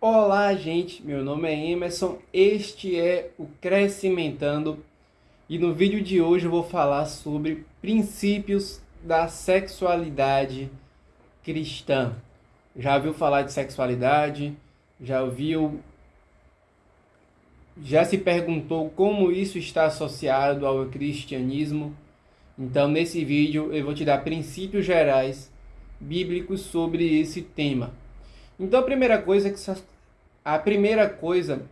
Olá, gente. Meu nome é Emerson. Este é o Crescimentando e no vídeo de hoje eu vou falar sobre princípios da sexualidade cristã. Já ouviu falar de sexualidade? Já se perguntou como isso está associado ao cristianismo? Então, nesse vídeo eu vou te dar princípios gerais bíblicos sobre esse tema. Então, a primeira coisa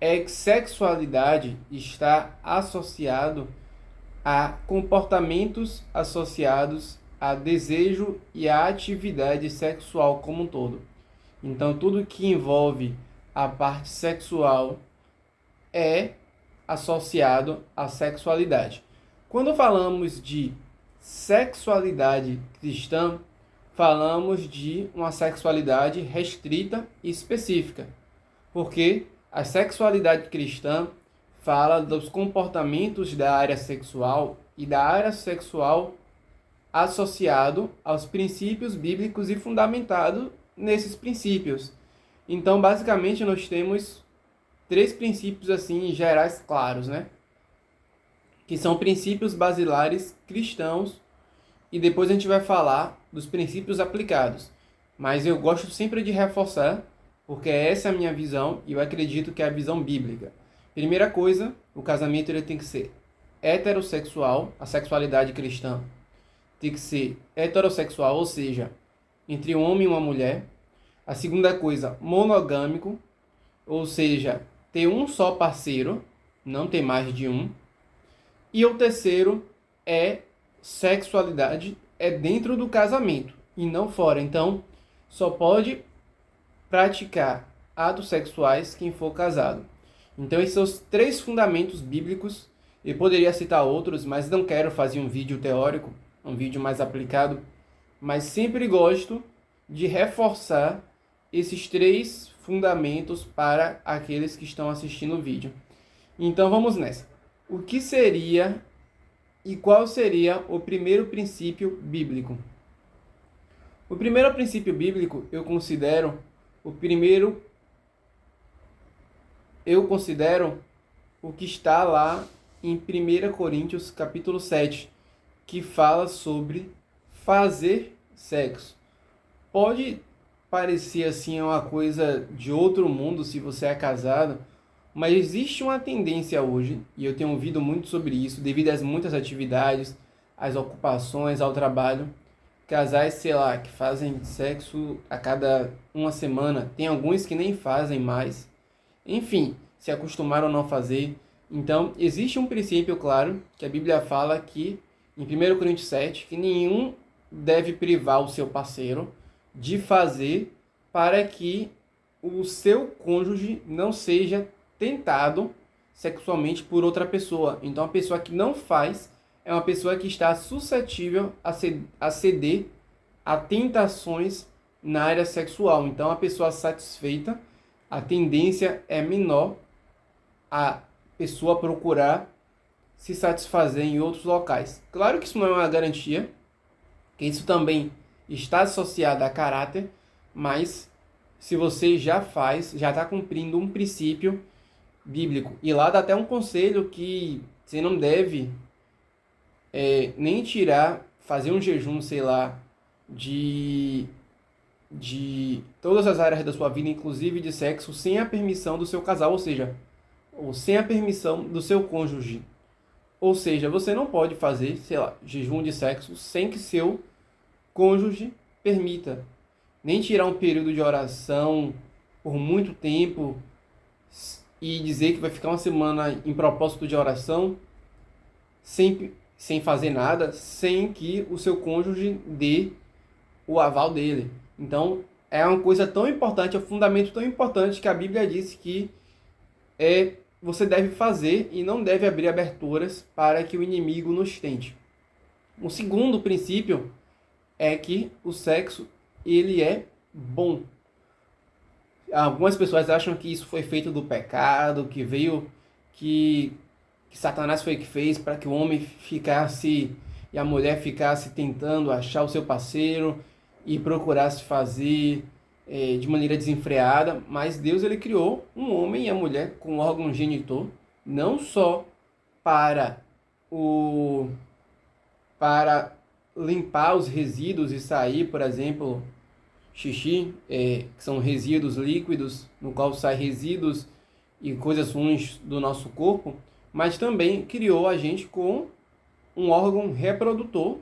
é que sexualidade está associado a comportamentos associados a desejo e a atividade sexual como um todo. Então, tudo que envolve a parte sexual é associado à sexualidade. Quando falamos de sexualidade cristã, falamos de uma sexualidade restrita e específica, porque a sexualidade cristã fala dos comportamentos da área sexual e da área sexual associado aos princípios bíblicos e fundamentado nesses princípios. Então, basicamente, nós temos três princípios assim gerais claros, né? Que são princípios basilares cristãos e depois a gente vai falar dos princípios aplicados. Mas eu gosto sempre de reforçar, porque essa é a minha visão e eu acredito que é a visão bíblica. Primeira coisa, o casamento ele tem que ser heterossexual, a sexualidade cristã tem que ser heterossexual, ou seja, entre um homem e uma mulher. A segunda coisa, monogâmico, ou seja, ter um só parceiro, não ter mais de um. E o terceiro é sexualidade é dentro do casamento e não fora. Então, só pode praticar atos sexuais quem for casado. Então, esses são os três fundamentos bíblicos. Eu poderia citar outros, mas não quero fazer um vídeo teórico, um vídeo mais aplicado. Mas sempre gosto de reforçar esses três fundamentos para aqueles que estão assistindo o vídeo. Então, vamos nessa. O que seria e qual seria o primeiro princípio bíblico? O primeiro princípio bíblico eu considero o que está lá em 1 Coríntios capítulo 7, que fala sobre fazer sexo. Pode parecer assim uma coisa de outro mundo se você é casado, mas existe uma tendência hoje, e eu tenho ouvido muito sobre isso, devido às muitas atividades, às ocupações, ao trabalho. Casais, sei lá, que fazem sexo a cada uma semana. Tem alguns que nem fazem mais. Enfim, se acostumaram a não fazer. Então, existe um princípio, claro, que a Bíblia fala que, em 1 Coríntios 7, que nenhum deve privar o seu parceiro de fazer para que o seu cônjuge não seja tentado sexualmente por outra pessoa. Então, a pessoa que não faz é uma pessoa que está suscetível a ceder a tentações na área sexual. Então, a pessoa satisfeita, a tendência é menor a pessoa procurar se satisfazer em outros locais. Claro que isso não é uma garantia, que isso também está associado a caráter, mas se você já faz, já está cumprindo um princípio bíblico. E lá dá até um conselho que você não deve nem fazer um jejum, sei lá, de todas as áreas da sua vida, inclusive de sexo, sem a permissão do seu casal, ou sem a permissão do seu cônjuge. Ou seja, você não pode fazer, sei lá, jejum de sexo sem que seu cônjuge permita. Nem tirar um período de oração por muito tempo e dizer que vai ficar uma semana em propósito de oração sem fazer nada, sem que o seu cônjuge dê o aval dele. Então, é uma coisa tão importante, é um fundamento tão importante que a Bíblia diz que você deve fazer e não deve abrir aberturas para que o inimigo nos tente. O segundo princípio é que o sexo ele é bom. Algumas pessoas acham que isso foi feito do pecado, que Satanás foi que fez para que o homem ficasse e a mulher ficasse tentando achar o seu parceiro e procurasse fazer de maneira desenfreada, mas Deus ele criou um homem e a mulher com órgão genitor, não só para o para limpar os resíduos e sair, por exemplo, xixi, que são resíduos líquidos, no qual saem resíduos e coisas ruins do nosso corpo, mas também criou a gente com um órgão reprodutor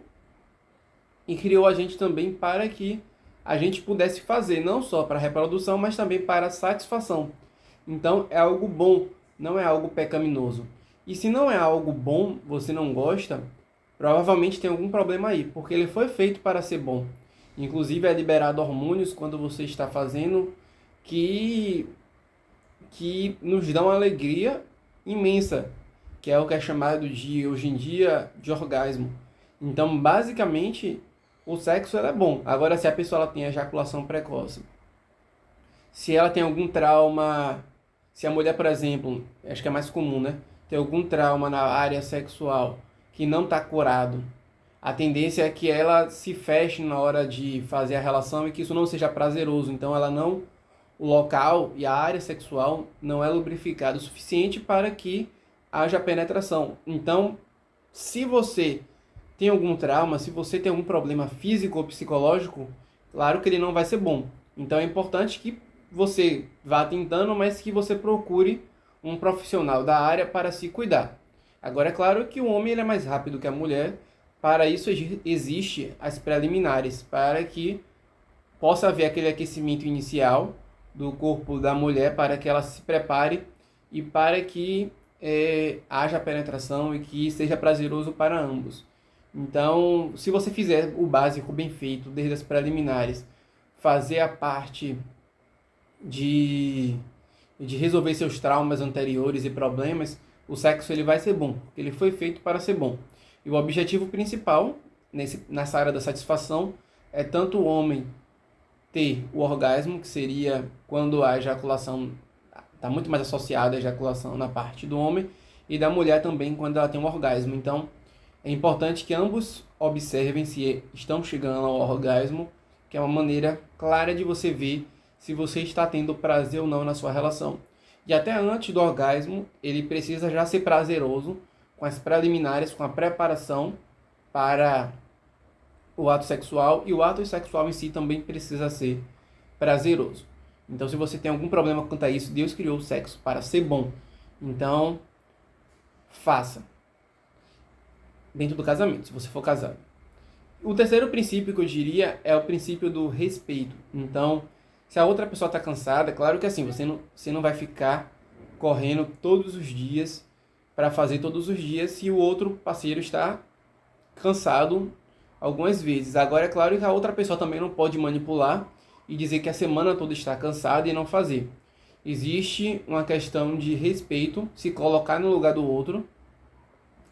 e criou a gente também para que a gente pudesse fazer, não só para reprodução, mas também para satisfação. Então é algo bom, não é algo pecaminoso. E se não é algo bom, você não gosta, provavelmente tem algum problema aí, porque ele foi feito para ser bom. Inclusive é liberado hormônios quando você está fazendo que nos dão uma alegria imensa, que é o que é chamado de, hoje em dia, de orgasmo. Então, basicamente, o sexo é bom. Agora, se a pessoa ela tem ejaculação precoce, se ela tem algum trauma, se a mulher, por exemplo, acho que é mais comum, né? Tem algum trauma na área sexual que não está curado, a tendência é que ela se feche na hora de fazer a relação e que isso não seja prazeroso. Então, o local e a área sexual não é lubrificado o suficiente para que haja penetração. Então, se você tem algum trauma, se você tem algum problema físico ou psicológico, claro que ele não vai ser bom. Então é importante que você vá tentando, mas que você procure um profissional da área para se cuidar. Agora é claro que o homem ele é mais rápido que a mulher, para isso existe as preliminares, para que possa haver aquele aquecimento inicial do corpo da mulher, para que ela se prepare e para que haja penetração e que seja prazeroso para ambos. Então, se você fizer o básico bem feito, desde as preliminares, fazer a parte de resolver seus traumas anteriores e problemas, o sexo ele vai ser bom, porque ele foi feito para ser bom. E o objetivo principal nessa área da satisfação é tanto o homem ter o orgasmo, que seria quando a ejaculação está muito mais associada à ejaculação na parte do homem, e da mulher também quando ela tem um orgasmo. Então, é importante que ambos observem se estão chegando ao orgasmo, que é uma maneira clara de você ver se você está tendo prazer ou não na sua relação. E até antes do orgasmo, ele precisa já ser prazeroso, com as preliminares, com a preparação para o ato sexual, e o ato sexual em si também precisa ser prazeroso. Então, se você tem algum problema quanto a isso, Deus criou o sexo para ser bom. Então, faça. Dentro do casamento, se você for casado. O terceiro princípio que eu diria é o princípio do respeito. Então, se a outra pessoa está cansada, claro que assim, você não vai ficar correndo todos os dias para fazer todos os dias se o outro parceiro está cansado algumas vezes. Agora, é claro que a outra pessoa também não pode manipular e dizer que a semana toda está cansada e não fazer. Existe uma questão de respeito, se colocar no lugar do outro,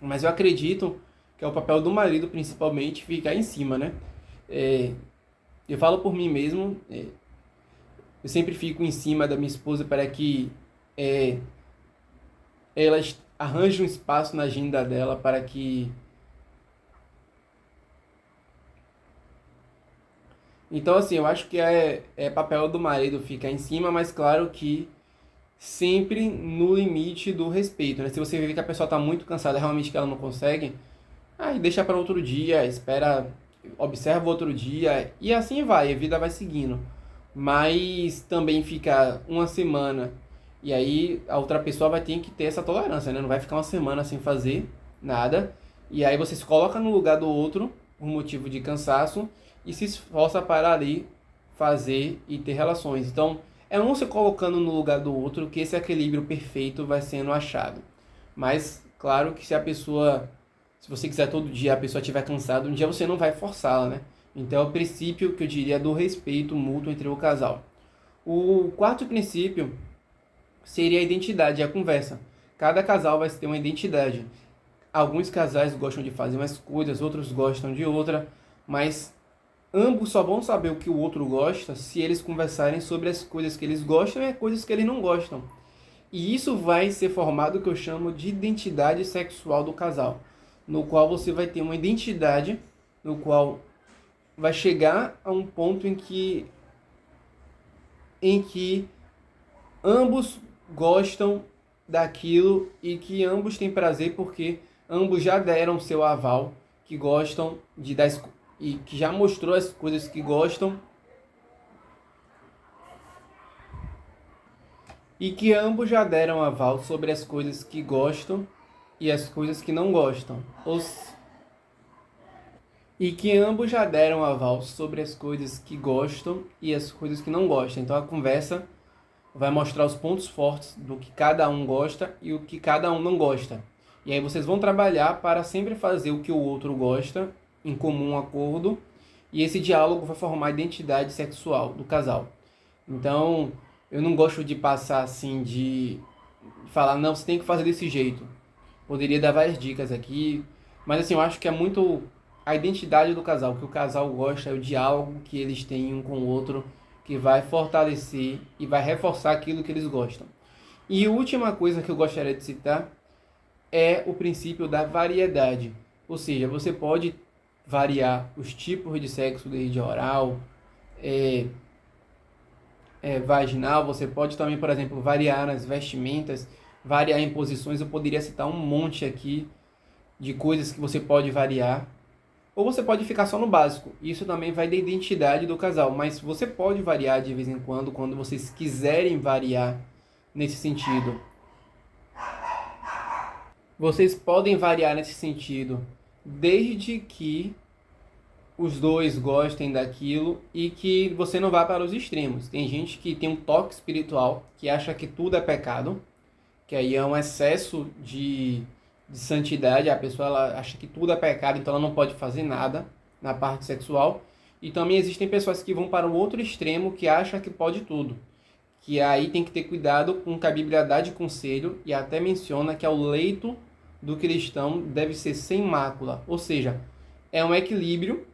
mas eu acredito que é o papel do marido, principalmente, ficar em cima, né? Eu falo por mim mesmo, eu sempre fico em cima da minha esposa para que ela arranje um espaço na agenda dela para que... Então, assim, eu acho que é papel do marido ficar em cima, mas claro que sempre no limite do respeito, né? Se você vê que a pessoa está muito cansada, realmente que ela não consegue, aí deixa para outro dia, espera, observa outro dia, e assim vai, a vida vai seguindo. Mas também ficar uma semana, e aí a outra pessoa vai ter que ter essa tolerância, né? Não vai ficar uma semana sem fazer nada, e aí você se coloca no lugar do outro, por motivo de cansaço, e se esforça para ali fazer e ter relações. Então, é um se colocando no lugar do outro que esse equilíbrio perfeito vai sendo achado. Mas, claro que se você quiser todo dia a pessoa estiver cansada, um dia você não vai forçá-la, né? Então, é o princípio que eu diria do respeito mútuo entre o casal. O quarto princípio seria a identidade e a conversa. Cada casal vai ter uma identidade. Alguns casais gostam de fazer umas coisas, outros gostam de outra, mas ambos só vão saber o que o outro gosta se eles conversarem sobre as coisas que eles gostam e as coisas que eles não gostam. E isso vai ser formado o que eu chamo de identidade sexual do casal, no qual você vai ter uma identidade, no qual vai chegar a um ponto em que em que ambos gostam daquilo e que ambos têm prazer porque ambos já deram seu aval, que gostam e que já mostrou as coisas que gostam e que ambos já deram aval sobre as coisas que gostam e as coisas que não gostam. E que ambos já deram aval sobre as coisas que gostam e as coisas que não gostam. Então a conversa vai mostrar os pontos fortes do que cada um gosta e o que cada um não gosta. E aí vocês vão trabalhar para sempre fazer o que o outro gosta, em comum acordo, e esse diálogo vai formar a identidade sexual do casal. Então, eu não gosto de passar assim, de falar, não, você tem que fazer desse jeito. Poderia dar várias dicas aqui, mas assim, eu acho que é muito a identidade do casal, o que o casal gosta, é o diálogo que eles têm um com o outro, que vai fortalecer e vai reforçar aquilo que eles gostam. E a última coisa que eu gostaria de citar é o princípio da variedade. Ou seja, você pode variar os tipos de sexo, desde oral, vaginal, você pode também, por exemplo, variar nas vestimentas, variar em posições. Eu poderia citar um monte aqui de coisas que você pode variar. Ou você pode ficar só no básico. Isso também vai da identidade do casal. Mas você pode variar de vez em quando vocês quiserem variar nesse sentido. Vocês podem variar nesse sentido, desde que os dois gostem daquilo e que você não vá para os extremos. Tem gente que tem um toque espiritual, que acha que tudo é pecado, que aí é um excesso de santidade, a pessoa ela acha que tudo é pecado, então ela não pode fazer nada na parte sexual. E também existem pessoas que vão para o outro extremo, que acham que pode tudo. Que aí tem que ter cuidado com o que a Bíblia dá de conselho, e até menciona que o leito do cristão deve ser sem mácula. Ou seja, é um equilíbrio,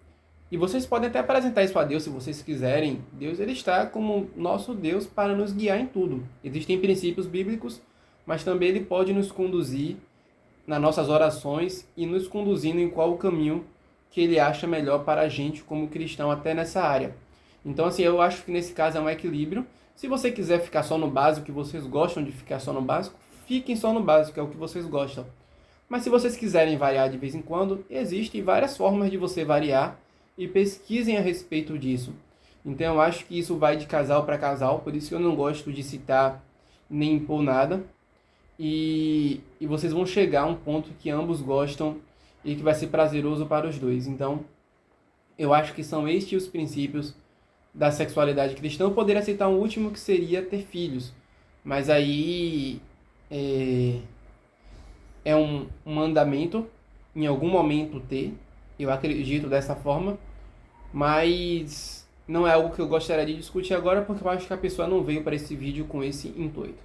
e vocês podem até apresentar isso a Deus se vocês quiserem. Deus ele está como nosso Deus para nos guiar em tudo. Existem princípios bíblicos, mas também ele pode nos conduzir nas nossas orações e nos conduzindo em qual o caminho que ele acha melhor para a gente como cristão até nessa área. Então, assim, eu acho que nesse caso é um equilíbrio. Se você quiser ficar só no básico, que vocês gostam de ficar só no básico, fiquem só no básico, é o que vocês gostam. Mas se vocês quiserem variar de vez em quando, existem várias formas de você variar e pesquisem a respeito disso. Então, eu acho que isso vai de casal para casal, por isso que eu não gosto de citar nem impor nada. E vocês vão chegar a um ponto que ambos gostam e que vai ser prazeroso para os dois. Então, eu acho que são estes os princípios da sexualidade cristã. Eu poderia citar um último que seria ter filhos, mas aí é um mandamento, em algum momento ter, eu acredito dessa forma, mas não é algo que eu gostaria de discutir agora, porque eu acho que a pessoa não veio para esse vídeo com esse intuito.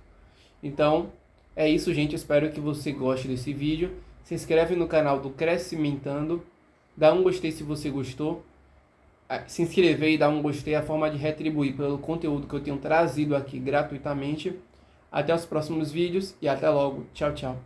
Então, é isso, gente. Eu espero que você goste desse vídeo. Se inscreve no canal do Crescimentando. Dá um gostei se você gostou. Se inscrever e dar um gostei é a forma de retribuir pelo conteúdo que eu tenho trazido aqui gratuitamente. Até os próximos vídeos e até logo. Tchau, tchau.